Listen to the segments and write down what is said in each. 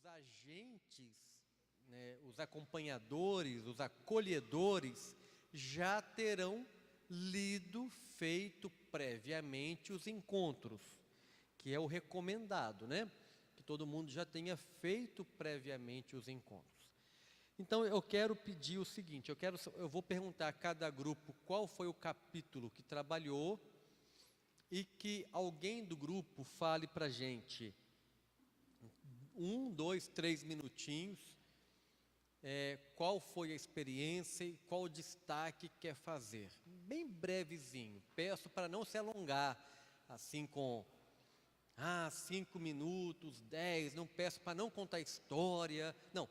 os agentes, né, os acompanhadores, os acolhedores, já terão lido, feito previamente os encontros, que é o recomendado, né? Que todo mundo já tenha feito previamente os encontros. Então eu quero pedir o seguinte, eu vou perguntar a cada grupo qual foi o capítulo que trabalhou e que alguém do grupo fale para a gente 1, 2, 3 minutinhos, qual foi a experiência e qual o destaque quer fazer. Bem brevezinho, peço para não se alongar, assim com 5 minutos, 10, não peço para não contar história, não,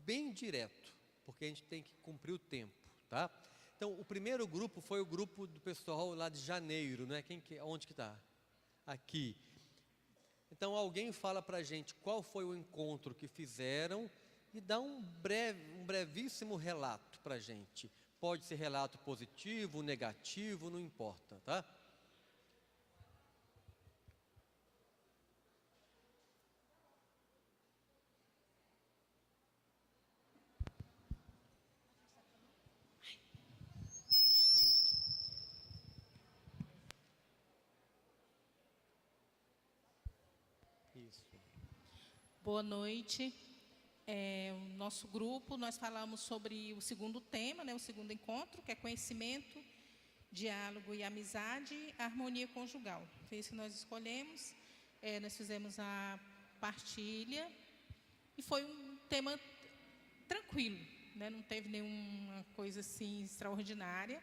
bem direto, porque a gente tem que cumprir o tempo, tá? Então, o primeiro grupo foi o grupo do pessoal lá de Janeiro, né? Onde que está? Aqui. Então, alguém fala para a gente qual foi o encontro que fizeram e dá um brevíssimo relato para a gente. Pode ser relato positivo, negativo, não importa, tá? Isso. Boa noite. O nosso grupo, nós falamos sobre o segundo tema, né, o segundo encontro, que é conhecimento, diálogo e amizade, harmonia conjugal. Foi isso que nós escolhemos. Nós fizemos a partilha e foi um tema tranquilo, né, não teve nenhuma coisa assim extraordinária.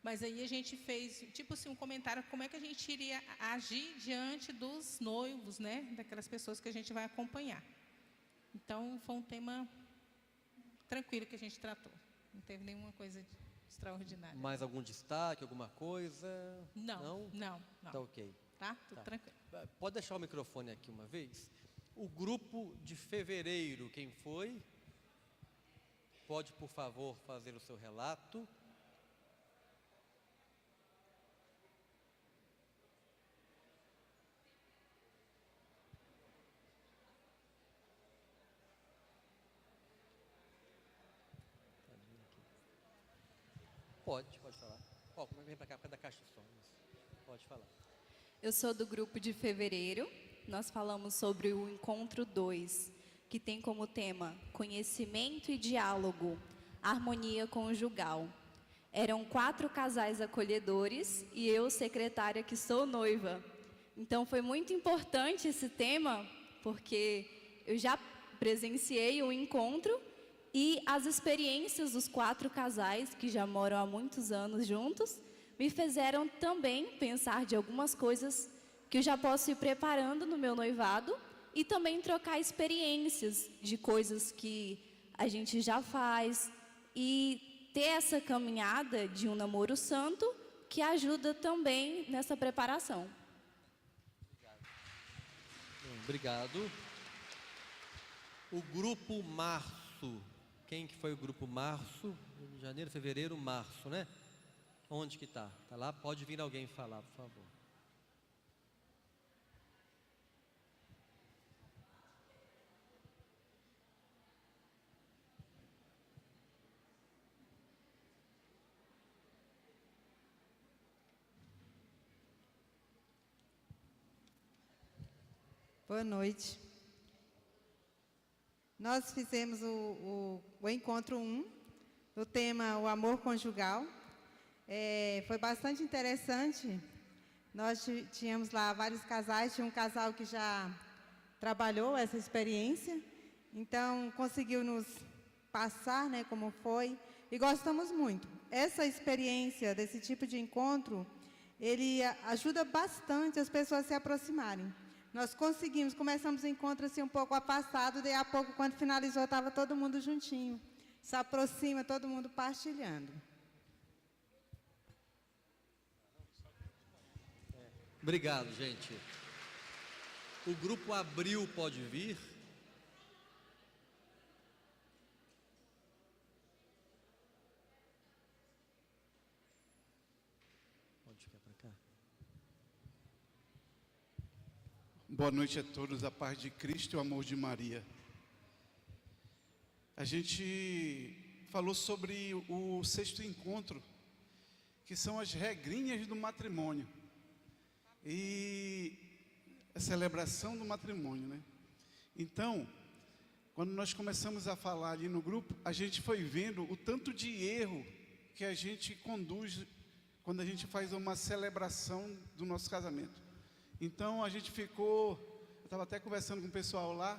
Mas aí a gente fez, tipo assim, um comentário como é que a gente iria agir diante dos noivos, né? Daquelas pessoas que a gente vai acompanhar. Então, foi um tema tranquilo que a gente tratou. Não teve nenhuma coisa extraordinária. Mais algum destaque, alguma coisa? Não. Tá ok. Tá? Tudo tranquilo. Pode deixar o microfone aqui uma vez? O grupo de fevereiro, quem foi? Pode, por favor, fazer o seu relato. Pode falar. Vem para cá, para da caixa de som. Pode falar. Eu sou do grupo de fevereiro. Nós falamos sobre o encontro 2, que tem como tema conhecimento e diálogo, harmonia conjugal. Eram 4 casais acolhedores e eu, secretária, que sou noiva. Então foi muito importante esse tema, porque eu já presenciei o encontro e as experiências dos 4 casais, que já moram há muitos anos juntos, me fizeram também pensar de algumas coisas que eu já posso ir preparando no meu noivado e também trocar experiências de coisas que a gente já faz e ter essa caminhada de um namoro santo que ajuda também nessa preparação. Obrigado. O grupo Março. Quem que foi o grupo Março? Janeiro, fevereiro, março, né? Onde que está? Está lá? Pode vir alguém falar, por favor. Boa noite. Nós fizemos o encontro 1, do tema o amor conjugal. Foi bastante interessante. Nós tínhamos lá vários casais, tinha um casal que já trabalhou essa experiência, então conseguiu nos passar, né, como foi, e gostamos muito. Essa experiência desse tipo de encontro, ele ajuda bastante as pessoas a se aproximarem. Nós começamos o encontro assim um pouco afastado, daí a pouco, quando finalizou, estava todo mundo juntinho. Se aproxima, todo mundo partilhando. Obrigado, gente. O grupo Abril pode vir. Pode ficar para cá. Boa noite a todos, a paz de Cristo e o amor de Maria. A gente falou sobre o sexto encontro, que são as regrinhas do matrimônio e a celebração do matrimônio, né? Então, quando nós começamos a falar ali no grupo, a gente foi vendo o tanto de erro que a gente conduz quando a gente faz uma celebração do nosso casamento. Então, a gente ficou, eu estava até conversando com o pessoal lá,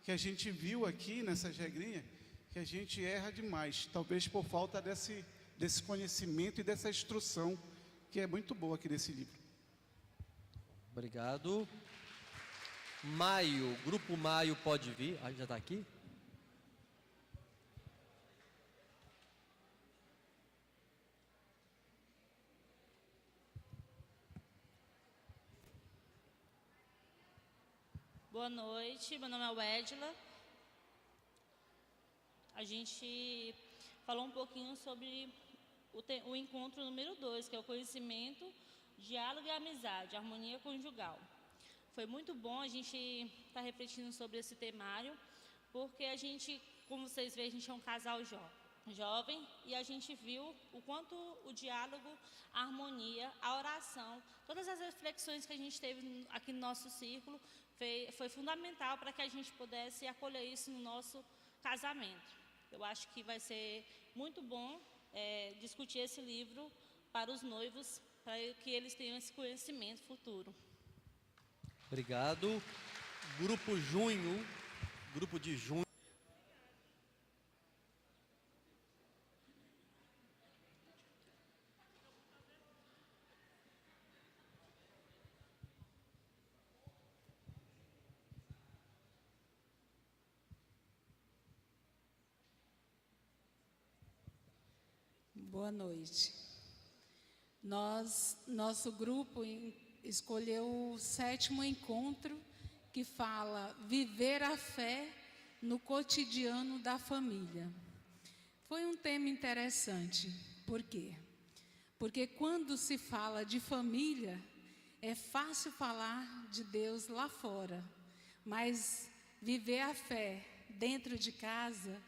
que a gente viu aqui nessas regrinhas, que a gente erra demais, talvez por falta desse conhecimento e dessa instrução, que é muito boa aqui nesse livro. Obrigado. Maio, Grupo Maio pode vir. Ah, já está aqui? Boa noite, meu nome é Wedla. A gente falou um pouquinho sobre o encontro número 2, que é o conhecimento, diálogo e amizade, harmonia conjugal. Foi muito bom a gente estar refletindo sobre esse temário, porque a gente, como vocês veem, a gente é um casal jovem, e a gente viu o quanto o diálogo, a harmonia, a oração, todas as reflexões que a gente teve aqui no nosso círculo, foi fundamental para que a gente pudesse acolher isso no nosso casamento. Eu acho que vai ser muito bom discutir esse livro para os noivos, para que eles tenham esse conhecimento futuro. Obrigado. Grupo Junho, Grupo de Junho. Boa noite. Nosso grupo escolheu o 7º encontro, que fala viver a fé no cotidiano da família. Foi um tema interessante. Por quê? Porque quando se fala de família, é fácil falar de Deus lá fora, mas viver a fé dentro de casa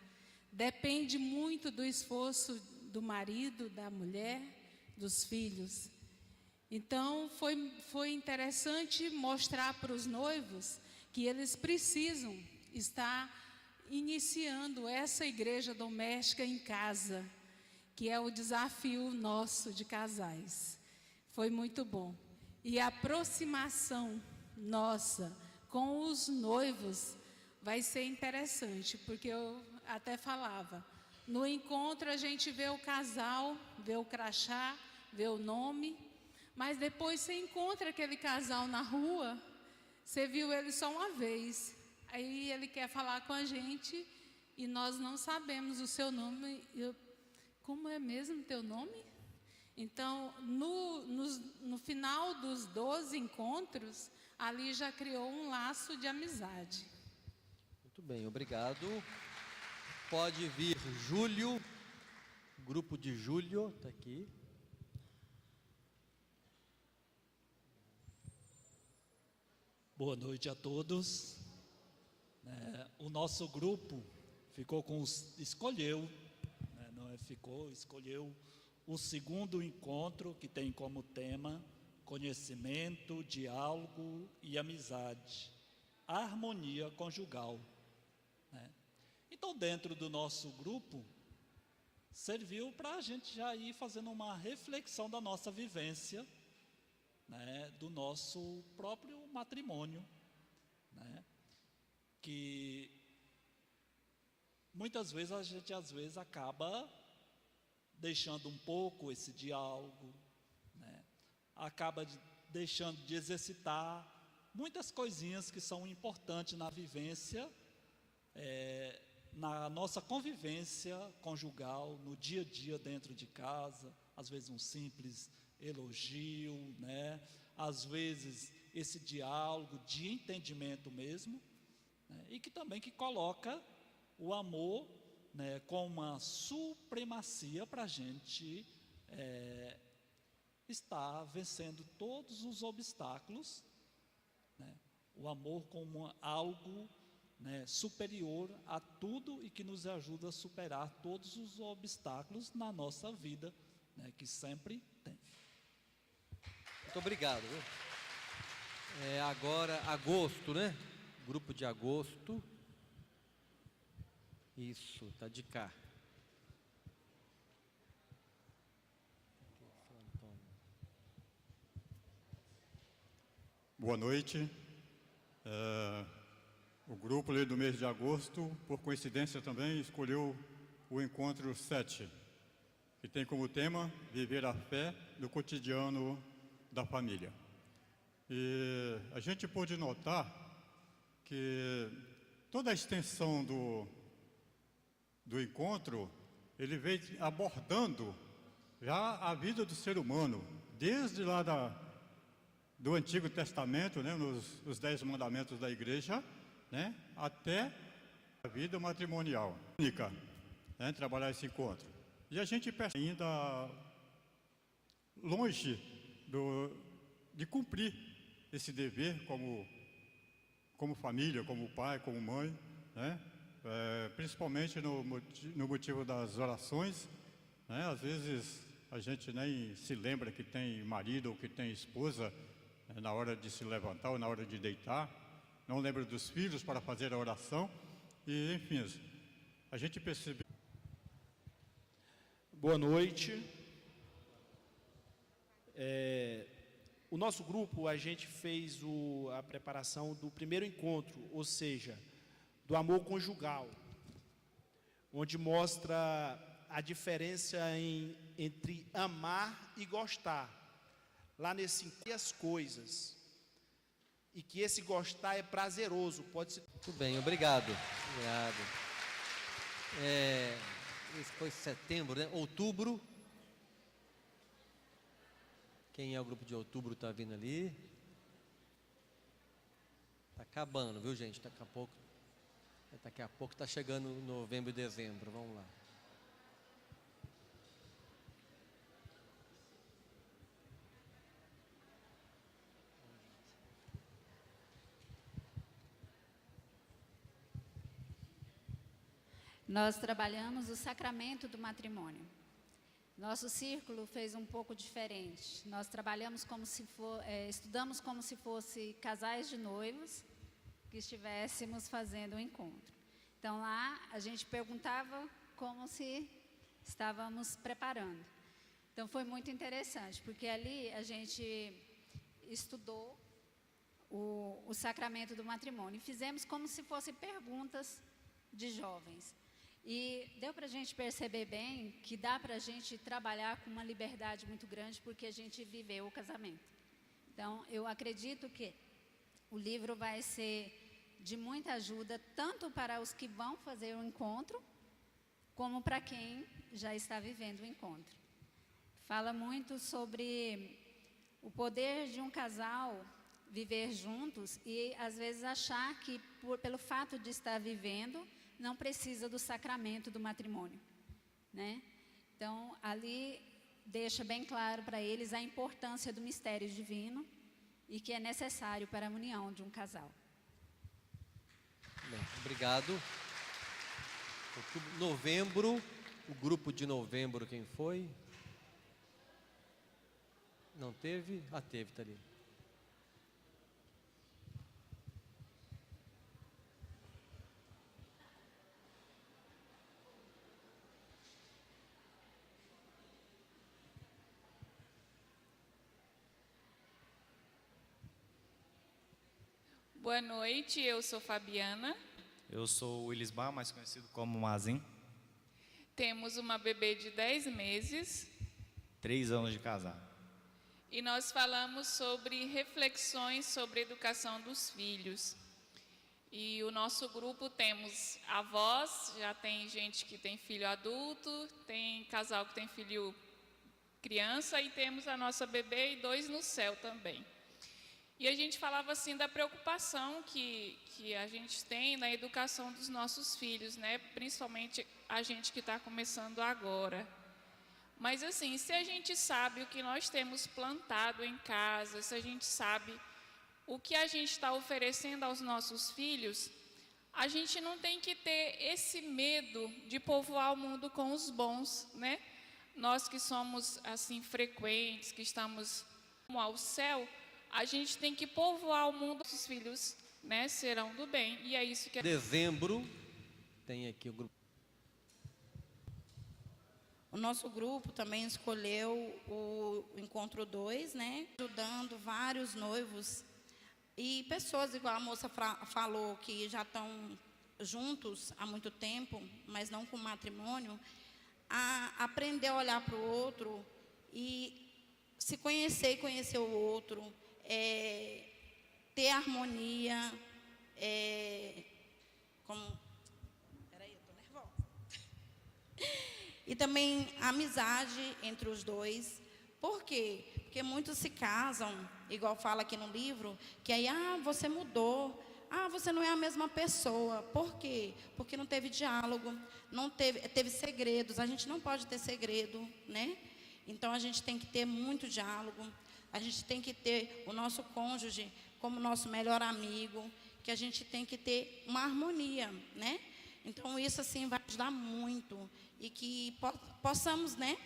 depende muito do esforço do marido, da mulher, dos filhos. Então, foi interessante mostrar para os noivos que eles precisam estar iniciando essa igreja doméstica em casa, que é o desafio nosso de casais. Foi muito bom. E a aproximação nossa com os noivos vai ser interessante, porque eu até falava, no encontro a gente vê o casal, vê o crachá, vê o nome, mas depois você encontra aquele casal na rua, você viu ele só uma vez, aí ele quer falar com a gente e nós não sabemos o seu nome. Como é mesmo teu nome? Então, no final dos 12 encontros, ali já criou um laço de amizade. Muito bem, obrigado. Pode vir Júlio, Grupo de Júlio, está aqui. Boa noite a todos. O nosso grupo escolheu o 2º encontro, que tem como tema conhecimento, diálogo e amizade, harmonia conjugal. Então, dentro do nosso grupo, serviu para a gente já ir fazendo uma reflexão da nossa vivência, do nosso próprio matrimônio, que muitas vezes a gente acaba deixando um pouco esse diálogo, acaba deixando de exercitar muitas coisinhas que são importantes na vivência, na nossa convivência conjugal, no dia a dia dentro de casa, às vezes um simples elogio, às vezes esse diálogo de entendimento mesmo, e que também coloca o amor, com uma supremacia para a gente estar vencendo todos os obstáculos, o amor como algo, né, superior a tudo e que nos ajuda a superar todos os obstáculos na nossa vida, né, que sempre tem. Muito obrigado. Viu? Agora, agosto, né? Grupo de agosto. Isso, tá de cá. Boa noite. O grupo ali do mês de agosto, por coincidência também, escolheu o encontro 7, que tem como tema viver a fé no cotidiano da família. E a gente pôde notar que toda a extensão do encontro, ele veio abordando já a vida do ser humano, desde lá do Antigo Testamento, né, nos 10 mandamentos da igreja, né, até a vida matrimonial. Única, né, trabalhar esse encontro. E a gente percebe ainda longe de cumprir esse dever como família, como pai, como mãe, né, principalmente no motivo das orações, né, às vezes a gente nem se lembra que tem marido ou que tem esposa, na hora de se levantar ou na hora de deitar, não lembra dos filhos para fazer a oração, e enfim, a gente percebe. Boa noite. O nosso grupo, a gente fez a preparação do primeiro encontro, ou seja, do amor conjugal, onde mostra a diferença entre amar e gostar. Lá nesse as coisas, e que esse gostar é prazeroso, pode ser. Muito bem, obrigado. Obrigado. Esse foi setembro, né? Outubro. Quem é o grupo de outubro está vindo ali? Está acabando, viu, gente? Daqui a pouco está chegando novembro e dezembro. Vamos lá. Nós trabalhamos o sacramento do matrimônio. Nosso círculo fez um pouco diferente. Nós trabalhamos estudamos como se fosse casais de noivos que estivéssemos fazendo um encontro. Então lá a gente perguntava como se estávamos preparando. Então foi muito interessante, porque ali a gente estudou o sacramento do matrimônio e fizemos como se fossem perguntas de jovens. E deu para a gente perceber bem que dá para a gente trabalhar com uma liberdade muito grande, porque a gente viveu o casamento. Então, eu acredito que o livro vai ser de muita ajuda, tanto para os que vão fazer o encontro, como para quem já está vivendo o encontro. Fala muito sobre o poder de um casal viver juntos e, às vezes, achar que, pelo fato de estar vivendo, não precisa do sacramento do matrimônio, né? Então, ali deixa bem claro para eles a importância do mistério divino e que é necessário para a união de um casal. Bem, obrigado. Novembro, o grupo de novembro, quem foi? Não teve? Ah, teve, está ali. Boa noite, eu sou Fabiana. Eu sou o Willisbar, mais conhecido como Mazin. Temos uma bebê de 10 meses. 3 anos de casado. E nós falamos sobre reflexões sobre a educação dos filhos. E o nosso grupo temos avós, já tem gente que tem filho adulto, tem casal que tem filho criança e temos a nossa bebê e 2 no céu também. E a gente falava assim da preocupação que a gente tem na educação dos nossos filhos, né? Principalmente a gente que está começando agora. Mas assim, se a gente sabe o que nós temos plantado em casa, se a gente sabe o que a gente está oferecendo aos nossos filhos, a gente não tem que ter esse medo de povoar o mundo com os bons, né? Nós que somos assim frequentes, que estamos ao céu, a gente tem que povoar o mundo, nossos filhos, né, serão do bem. E é isso que Dezembro tem aqui o grupo. O nosso grupo também escolheu o encontro 2, né? Ajudando vários noivos e pessoas, igual a moça falou, que já estão juntos há muito tempo, mas não com matrimônio, a aprender a olhar para o outro e se conhecer e conhecer o outro, ter harmonia, Peraí, eu estou nervosa. E também amizade entre os dois. Por quê? Porque muitos se casam, igual fala aqui no livro, que aí, você mudou, você não é a mesma pessoa. Por quê? Porque não teve diálogo, não teve segredos. A gente não pode ter segredo, né? Então, a gente tem que ter muito diálogo, a gente tem que ter o nosso cônjuge como nosso melhor amigo, que a gente tem que ter uma harmonia, né? Então, isso, assim, vai ajudar muito. E que possamos, né,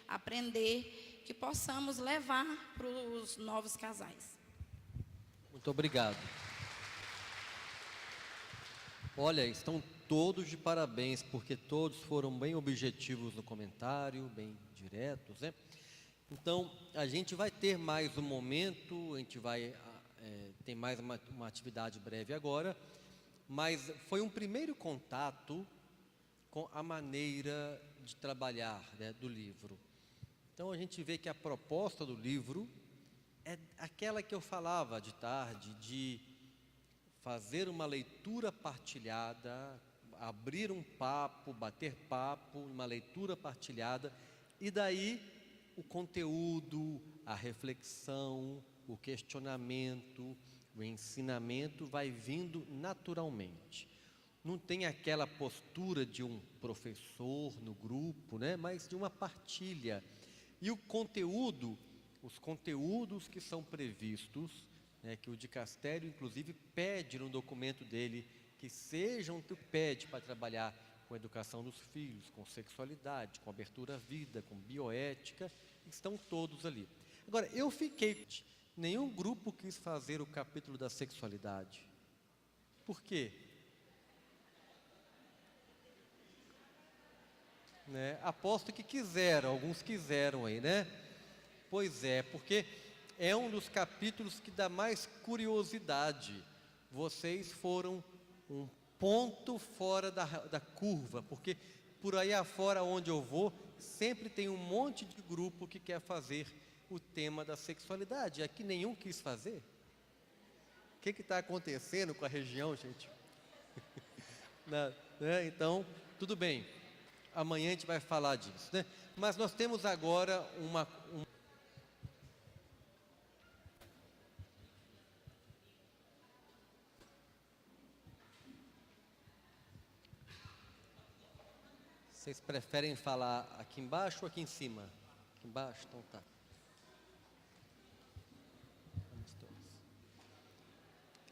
aprender, que possamos levar para os novos casais. Muito obrigado. Olha, estão todos de parabéns, porque todos foram bem objetivos no comentário, bem diretos, né? Então, a gente vai ter mais um momento, a gente vai ter mais uma atividade breve agora, mas foi um primeiro contato com a maneira de trabalhar, né, do livro. Então, a gente vê que a proposta do livro é aquela que eu falava de tarde, de fazer uma leitura partilhada, abrir um papo, bater papo, uma leitura partilhada, e daí o conteúdo, a reflexão, o questionamento, o ensinamento vai vindo naturalmente. Não tem aquela postura de um professor no grupo, né, mas de uma partilha. E o conteúdo, os conteúdos que são previstos, né, que o dicastério, inclusive, pede no documento dele, que sejam, pede para trabalhar com a educação dos filhos, com sexualidade, com abertura à vida, com bioética, estão todos ali. Agora, eu fiquei... Nenhum grupo quis fazer o capítulo da sexualidade. Por quê? Né? Aposto que quiseram, alguns quiseram aí, né? Pois é, porque é um dos capítulos que dá mais curiosidade. Vocês foram um ponto fora da curva, porque por aí afora onde eu vou, sempre tem um monte de grupo que quer fazer o tema da sexualidade. Aqui nenhum quis fazer. O que está acontecendo com a região, gente? Né? Então, tudo bem. Amanhã a gente vai falar disso, né? Mas nós temos agora Vocês preferem falar aqui embaixo ou aqui em cima? Aqui embaixo, então tá.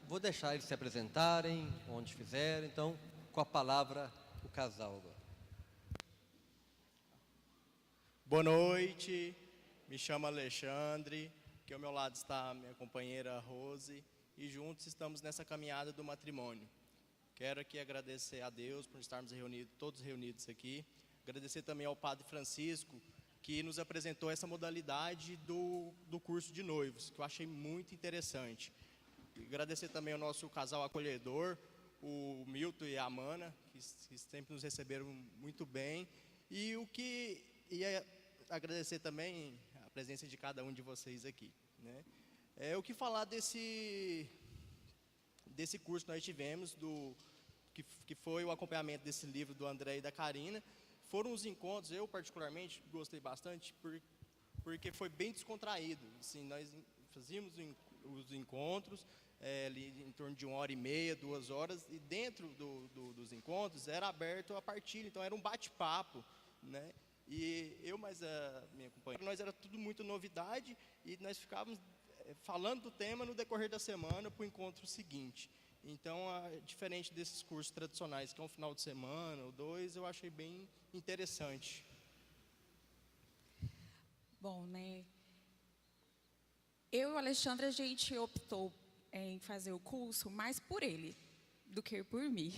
Vou deixar eles se apresentarem, onde fizerem, então, com a palavra, o casal agora. Boa noite, me chamo Alexandre, aqui ao meu lado está a minha companheira Rose, e juntos estamos nessa caminhada do matrimônio. Quero aqui agradecer a Deus por estarmos todos reunidos aqui, agradecer também ao Padre Francisco, que nos apresentou essa modalidade do curso de noivos, que eu achei muito interessante. E agradecer também ao nosso casal acolhedor, o Milton e a Amana, que sempre nos receberam muito bem. E agradecer também a presença de cada um de vocês aqui, né? O que falar desse curso que nós tivemos, que foi o acompanhamento desse livro do André e da Karina. Foram os encontros, eu particularmente gostei bastante, porque foi bem descontraído. Assim, nós fazíamos os encontros, ali em torno de 1h30, 2 horas, e dentro dos encontros era aberto a partilha, então era um bate-papo, né? E eu mais a minha companheira, nós era tudo muito novidade, e nós ficávamos falando do tema no decorrer da semana para o encontro seguinte. Então, diferente desses cursos tradicionais, que é um final de semana ou 2, eu achei bem interessante. Bom, né? Eu e o Alexandre, a gente optou em fazer o curso mais por ele do que por mim.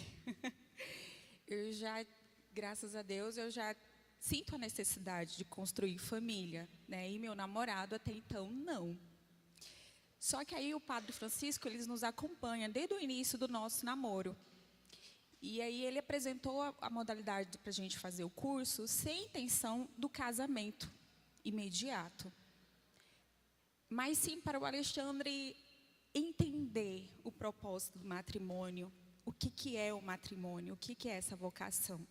Eu já, graças a Deus, eu já sinto a necessidade de construir família, né? E meu namorado até então não. Só que aí o Padre Francisco, ele nos acompanha desde o início do nosso namoro. E aí ele apresentou a modalidade para a gente fazer o curso sem intenção do casamento imediato. Mas sim para o Alexandre entender o propósito do matrimônio, o que é o matrimônio, o que é essa vocação.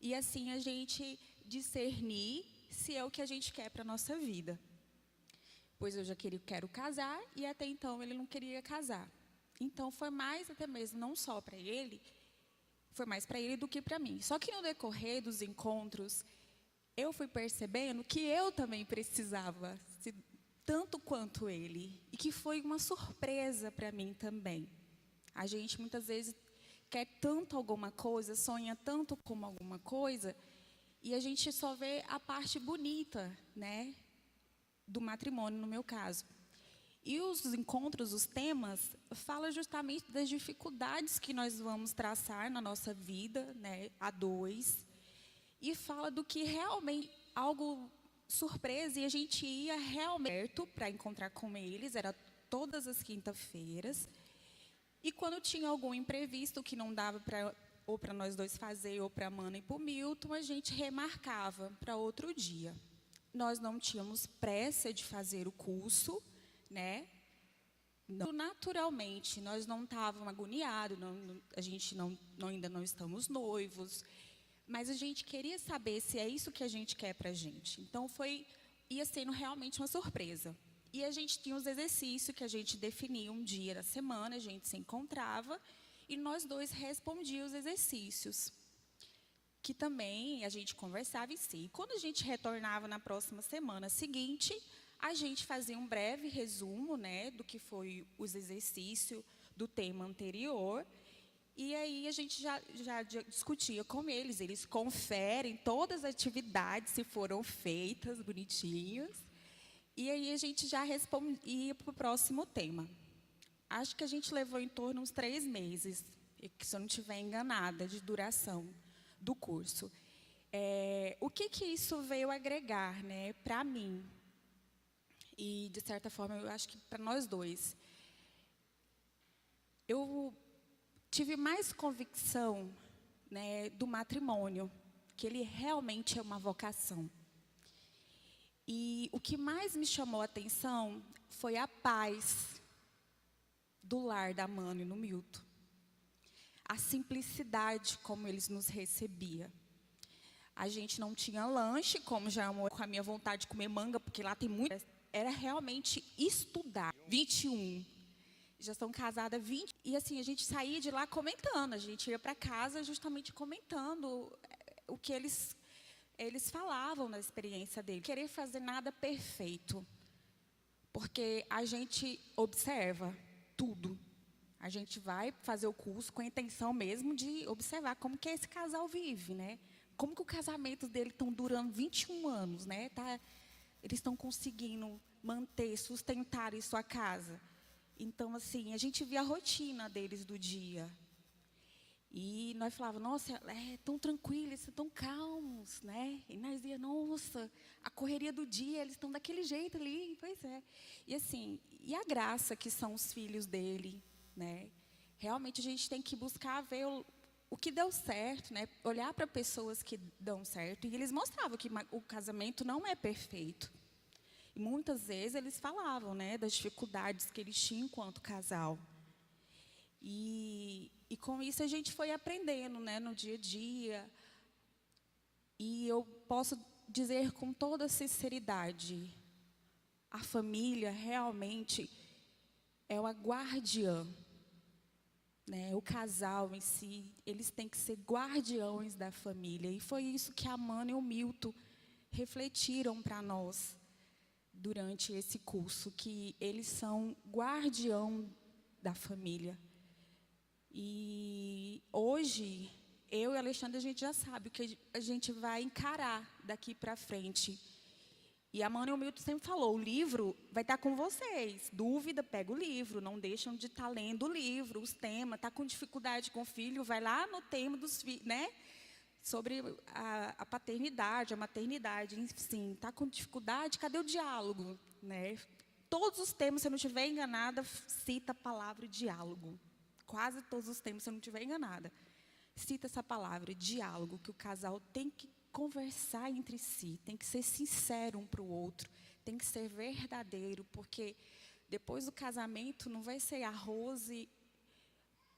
E assim a gente discernir se é o que a gente quer para a nossa vida. Pois eu já quero casar e até então ele não queria casar. Então foi mais até mesmo, não só para ele, foi mais para ele do que para mim. Só que no decorrer dos encontros, eu fui percebendo que eu também precisava, tanto quanto ele, e que foi uma surpresa para mim também. A gente muitas vezes quer tanto alguma coisa, sonha tanto com alguma coisa, e a gente só vê a parte bonita, né, do matrimônio, no meu caso. E os encontros, os temas, falam justamente das dificuldades que nós vamos traçar na nossa vida, né, a 2, e fala do que realmente, algo surpresa, e a gente ia realmente para encontrar com eles, era todas as quintas-feiras, e quando tinha algum imprevisto que não dava ou para nós dois fazer, ou para a Mana e para o Milton, a gente remarcava para outro dia. Nós não tínhamos pressa de fazer o curso, né? Naturalmente, nós não estávamos agoniados, a gente ainda não estamos noivos, mas a gente queria saber se é isso que a gente quer para a gente. Então, ia sendo realmente uma surpresa. E a gente tinha os exercícios que a gente definia um dia da semana, a gente se encontrava, e nós dois respondíamos os exercícios, que também a gente conversava em si. Quando a gente retornava na próxima semana seguinte, a gente fazia um breve resumo, né, do que foi os exercícios do tema anterior, e aí a gente já discutia com eles conferem todas as atividades, se foram feitas, bonitinhos, e aí a gente já respondia para o próximo tema. Acho que a gente levou em torno uns 3 meses, se eu não estiver enganada, de duração do curso. O que isso veio agregar, né, para mim? E, de certa forma, eu acho que para nós dois. Eu tive mais convicção, né, do matrimônio, que ele realmente é uma vocação. E o que mais me chamou a atenção foi a paz do lar da Mana e no Milton. A simplicidade como eles nos recebiam. A gente não tinha lanche, como já com a minha vontade de comer manga, porque lá tem muito. Era realmente estudar. 21. Já são casadas 20. E assim, a gente saía de lá comentando. A gente ia para casa justamente comentando o que eles falavam na experiência deles. Querer fazer nada perfeito. Porque a gente observa tudo. A gente vai fazer o curso com a intenção mesmo de observar como que esse casal vive, né? Como que o casamento dele estão durando 21 anos, né? Eles estão conseguindo manter, sustentar em sua casa. Então, assim, a gente via a rotina deles do dia. E nós falávamos, nossa, é tão tranquilo, eles estão tão calmos, né? E nós dizíamos, nossa, a correria do dia, eles estão daquele jeito ali, pois é. E assim, e a graça que são os filhos dele, né? Realmente a gente tem que buscar ver o que deu certo, né? Olhar para pessoas que dão certo. E eles mostravam que o casamento não é perfeito. E muitas vezes eles falavam, né, das dificuldades que eles tinham enquanto casal. E com isso a gente foi aprendendo, né, no dia a dia. E eu posso dizer com toda sinceridade, a família realmente é uma guardiã, né? O casal em si, eles têm que ser guardiões da família. E foi isso que a Mana e o Milton refletiram para nós, durante esse curso, que eles são guardião da família. E hoje, eu e a Alexandra, a gente já sabe o que a gente vai encarar daqui para frente. E a Mano e o Milton sempre falou, o livro vai estar com vocês. Dúvida, pega o livro, não deixam de estar lendo o livro, os temas. Está com dificuldade com o filho, vai lá no tema dos filhos, né? Sobre a paternidade, a maternidade, enfim. Está com dificuldade, cadê o diálogo? Né? Todos os temas, se eu não estiver enganada, cita a palavra diálogo. Quase todos os temas, se eu não estiver enganada. Cita essa palavra, diálogo, que o casal tem que conversar entre si, tem que ser sincero um para o outro, tem que ser verdadeiro, porque depois do casamento não vai ser a Rose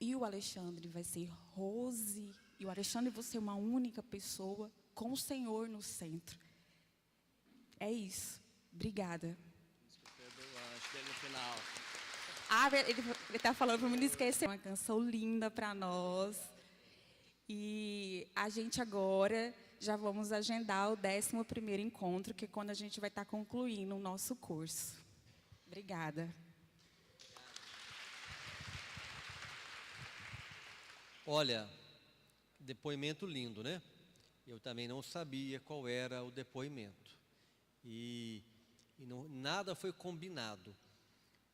e o Alexandre, vai ser Rose e o Alexandre, você uma única pessoa com o Senhor no centro. É isso. Obrigada. Acho que é no final. Ele está falando para mim não esquecer. Uma canção linda para nós. E a gente agora já vamos agendar o 11º encontro, que é quando a gente vai estar concluindo o nosso curso. Obrigada. Olha, depoimento lindo, né? Eu também não sabia qual era o depoimento. E nada foi combinado.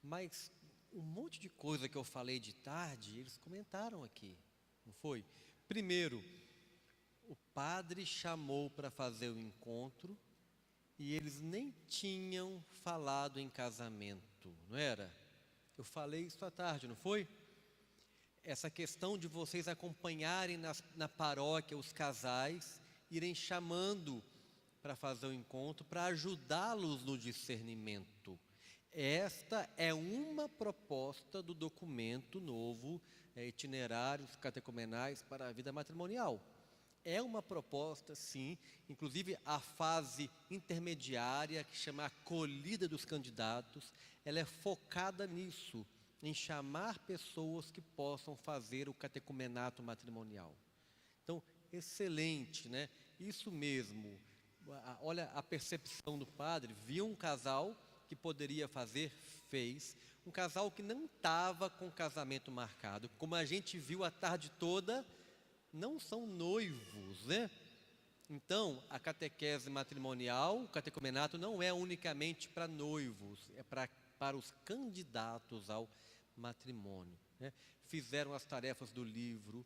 Mas um monte de coisa que eu falei de tarde, eles comentaram aqui, não foi? Primeiro, o padre chamou para fazer o encontro e eles nem tinham falado em casamento, não era? Eu falei isso à tarde, não foi? Essa questão de vocês acompanharem na paróquia os casais, irem chamando para fazer o encontro, para ajudá-los no discernimento. Esta é uma proposta do documento novo, Itinerários Catecumenais para a Vida Matrimonial. É uma proposta, sim, inclusive a fase intermediária, que chama acolhida dos candidatos, ela é focada nisso, em chamar pessoas que possam fazer o catecumenato matrimonial. Então, excelente, né? Isso mesmo. Olha a percepção do padre, viu um casal que poderia fazer, fez. Um casal que não estava com casamento marcado, como a gente viu a tarde toda, não são noivos, né? Então, a catequese matrimonial, o catecumenato não é unicamente para noivos, é para os candidatos ao matrimônio, né? Fizeram as tarefas do livro,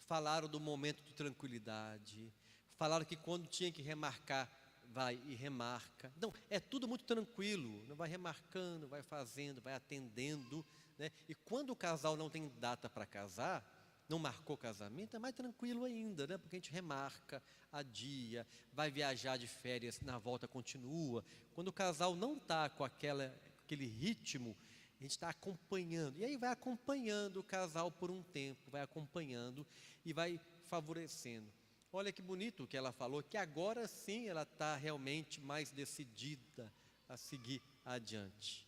falaram do momento de tranquilidade, falaram que quando tinha que remarcar, vai e remarca. Não, é tudo muito tranquilo, não vai remarcando, vai fazendo, vai atendendo, né? E quando o casal não tem data para casar, não marcou casamento, é mais tranquilo ainda, né? Porque a gente remarca, adia, vai viajar de férias, na volta continua. Quando o casal não está com aquele ritmo, a gente está acompanhando. E aí vai acompanhando o casal por um tempo, vai acompanhando e vai favorecendo. Olha que bonito que ela falou, que agora sim ela está realmente mais decidida a seguir adiante.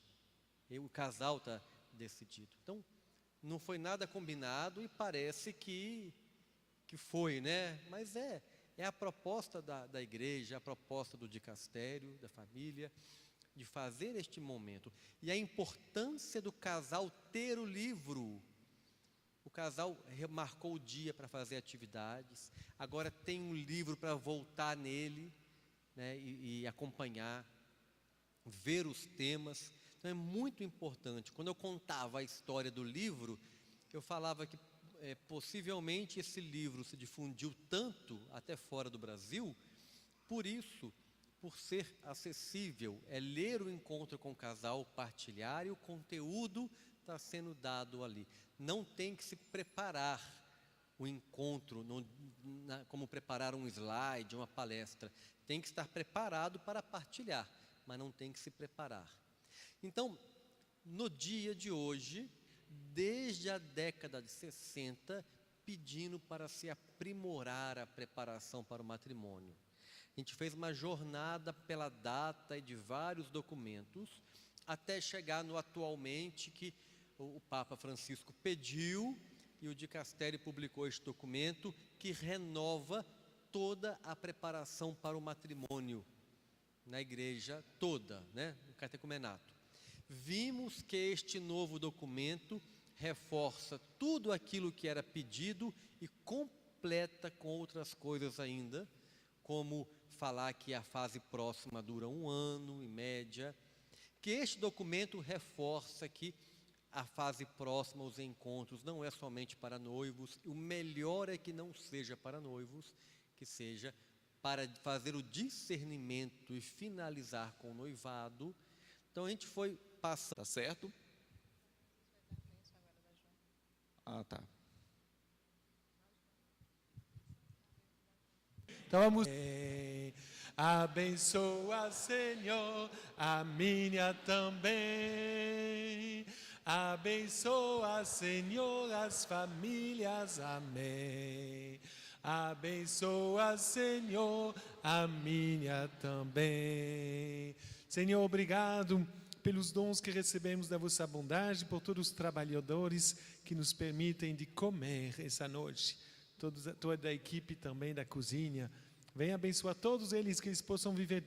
E o casal está decidido. Então, não foi nada combinado e parece que foi, né? Mas é a proposta da igreja, a proposta do dicastério, da família, de fazer este momento. E a importância do casal ter o livro. O casal remarcou o dia para fazer atividades, agora tem um livro para voltar nele, né, e acompanhar, ver os temas. Então é muito importante. Quando eu contava a história do livro, eu falava que possivelmente esse livro se difundiu tanto até fora do Brasil, por isso, por ser acessível, é ler o encontro com o casal, partilhar, e o conteúdo está sendo dado ali. Não tem que se preparar o encontro, como preparar um slide, uma palestra. Tem que estar preparado para partilhar, mas não tem que se preparar. Então, no dia de hoje, desde a década de 60, pedindo para se aprimorar a preparação para o matrimônio. A gente fez uma jornada pela data e de vários documentos, até chegar no atualmente, que o Papa Francisco pediu e o dicastério publicou este documento que renova toda a preparação para o matrimônio. na igreja toda, né, no catecumenato. Vimos que este novo documento reforça tudo aquilo que era pedido e completa com outras coisas ainda, como falar que a fase próxima dura 1 ano, em média, que este documento reforça que a fase próxima, os encontros, não é somente para noivos, o melhor é que não seja para noivos, que seja para fazer o discernimento e finalizar com o noivado. Então a gente foi passando. Tá certo? Ah, tá. Então vamos. Abençoa, Senhor, a minha também. Abençoa, Senhor, as famílias. Amém. Abençoa, Senhor, a minha também. Senhor, obrigado pelos dons que recebemos da vossa bondade, por todos os trabalhadores que nos permitem de comer essa noite. Toda a equipe também da cozinha. Venha abençoar todos eles, que eles possam viver